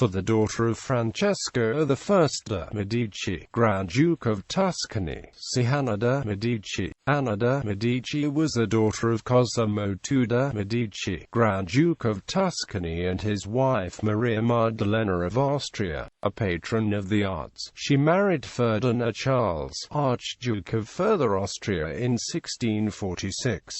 for the daughter of Francesco I de Medici, Grand Duke of Tuscany. See Anna de Medici. Anna de Medici was the daughter of Cosimo II de Medici, Grand Duke of Tuscany, and his wife Maria Maddalena of Austria, a patron of the arts. She married Ferdinand Charles, Archduke of Further Austria, in 1646.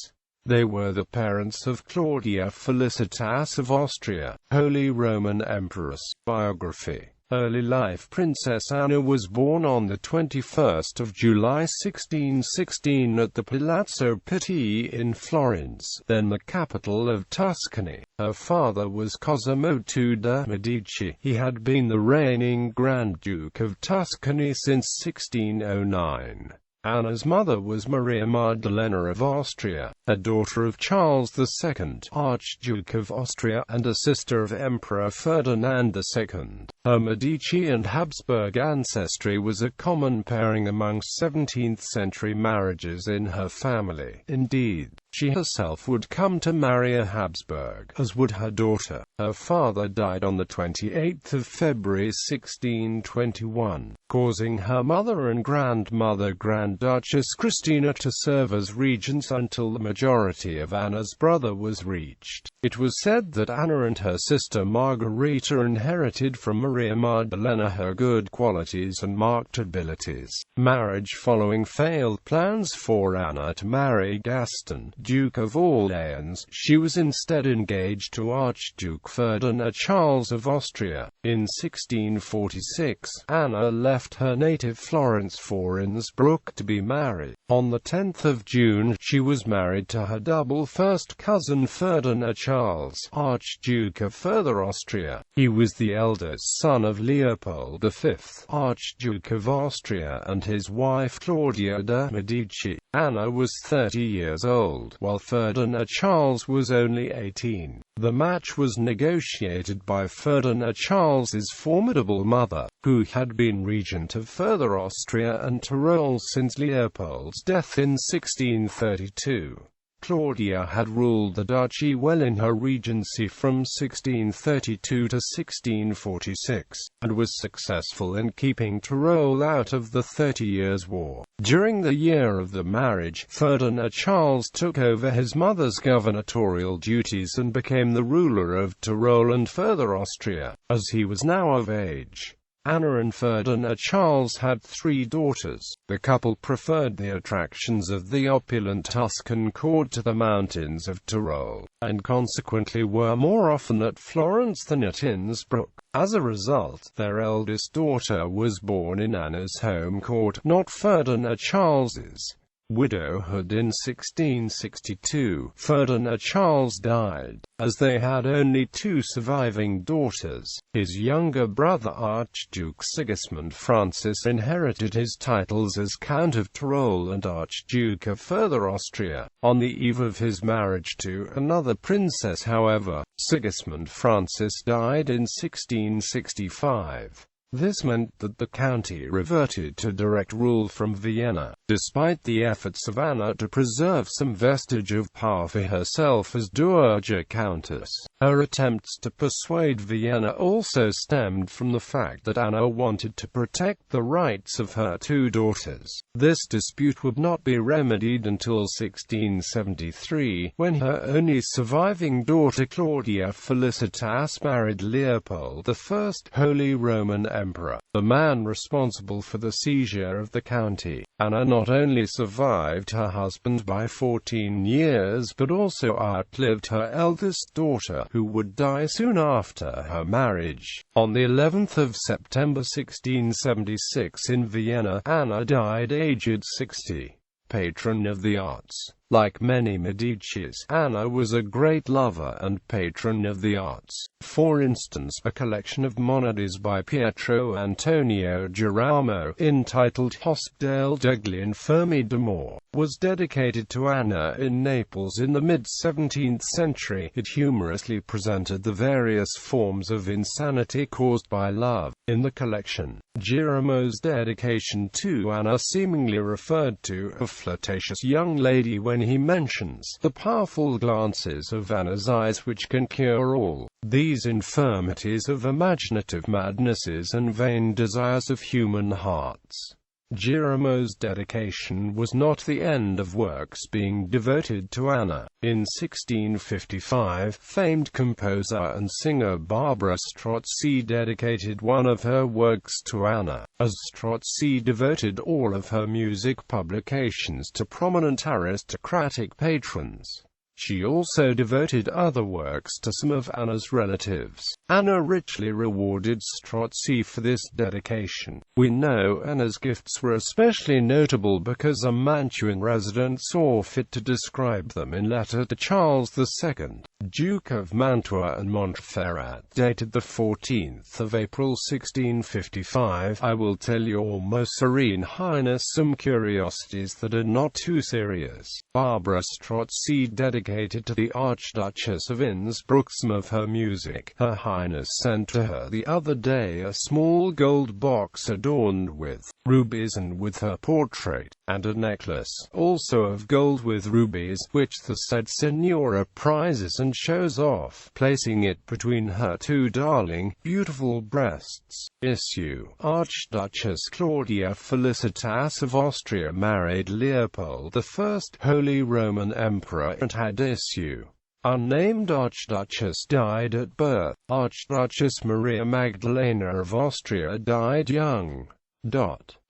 They were the parents of Claudia Felicitas of Austria, Holy Roman Empress. Biography. Early life. Princess Anna was born on the 21st of July 1616 at the Palazzo Pitti in Florence, then the capital of Tuscany. Her father was Cosimo II de Medici. He had been the reigning Grand Duke of Tuscany since 1609. Anna's mother was Maria Maddalena of Austria, a daughter of Charles II, Archduke of Austria, and a sister of Emperor Ferdinand II. Her Medici and Habsburg ancestry was a common pairing among 17th-century marriages in her family. Indeed, she herself would come to marry a Habsburg, as would her daughter. Her father died on the 28th of February 1621, causing her mother and grandmother, Grand Duchess Christina, to serve as regents until the majority of Anna's brother was reached. It was said that Anna and her sister Margherita inherited from Maria Maddalena her good qualities and marked abilities. Marriage. Following failed plans for Anna to marry Gaston, Duke of Orleans, she was instead engaged to Archduke Ferdinand Charles of Austria. In 1646, Anna left her native Florence for Innsbruck to be married. On the 10th of June, she was married to her double first cousin Ferdinand Charles, Archduke of Further Austria. He was the eldest son of Leopold V, Archduke of Austria, and his wife Claudia de Medici. Anna was 30 years old, while Ferdinand Charles was only 18. The match was negotiated by Ferdinand Charles's formidable mother, who had been regent of Further Austria and Tyrol since Leopold's death in 1632. Claudia had ruled the duchy well in her regency from 1632 to 1646, and was successful in keeping Tyrol out of the 30 Years' War. During the year of the marriage, Ferdinand Charles took over his mother's gubernatorial duties and became the ruler of Tyrol and Further Austria, as he was now of age. Anna and Ferdinand Charles had 3 daughters. The couple preferred the attractions of the opulent Tuscan court to the mountains of Tyrol, and consequently were more often at Florence than at Innsbruck. As a result, their eldest daughter was born in Anna's home court, not Ferdinand Charles's. Widowhood. In 1662, Ferdinand Charles died, as they had only 2 surviving daughters. His younger brother Archduke Sigismund Francis inherited his titles as Count of Tyrol and Archduke of Further Austria. On the eve of his marriage to another princess, however, Sigismund Francis died in 1665. This meant that the county reverted to direct rule from Vienna. Despite the efforts of Anna to preserve some vestige of power for herself as Dowager Countess, her attempts to persuade Vienna also stemmed from the fact that Anna wanted to protect the rights of her 2 daughters. This dispute would not be remedied until 1673, when her only surviving daughter Claudia Felicitas married Leopold I, Holy Roman Emperor, the man responsible for the seizure of the county. Anna not only survived her husband by 14 years but also outlived her eldest daughter, who would die soon after her marriage. On the 11th of September 1676 in Vienna, Anna died aged 60. Patron of the arts. Like many Medicis, Anna was a great lover and patron of the arts. For instance, a collection of monodies by Pietro Antonio Girolamo, entitled Hospital degli Infermi d'Amore, was dedicated to Anna in Naples in the mid-17th century. It humorously presented the various forms of insanity caused by love. In the collection, Girolamo's dedication to Anna seemingly referred to a flirtatious young lady when he mentions the powerful glances of Anna's eyes which can cure all. These infirmities of imaginative madnesses and vain desires of human hearts. Gieromo's dedication was not the end of works being devoted to Anna. In 1655, famed composer and singer Barbara Strozzi dedicated one of her works to Anna, as Strozzi devoted all of her music publications to prominent aristocratic patrons. She also devoted other works to some of Anna's relatives. Anna richly rewarded Strozzi for this dedication. We know Anna's gifts were especially notable because a Mantuan resident saw fit to describe them in letter to Charles II, Duke of Mantua and Montferrat, dated the 14th of April 1655. I will tell your most serene highness some curiosities that are not too serious. Barbara Strozzi dedicated to the Archduchess of Innsbruck some of her music. Her Highness sent to her the other day a small gold box adorned with rubies and with her portrait, and a necklace, also of gold with rubies, which the said Signora prizes and shows off, placing it between her two darling, beautiful breasts. Issue. Archduchess Claudia Felicitas of Austria married Leopold I, Holy Roman Emperor, and had issue. Unnamed Archduchess died at birth. Archduchess Maria Maddalena of Austria died young.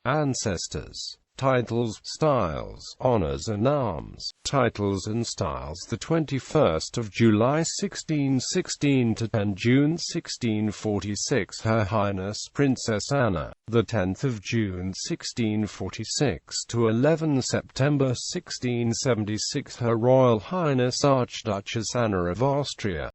Ancestors. Titles, styles, honors and arms. Titles and styles: the 21st of July 1616 to 10 June 1646, Her Highness Princess Anna. The 10th of June 1646 to 11 September 1676, Her Royal Highness Archduchess Anna of Austria.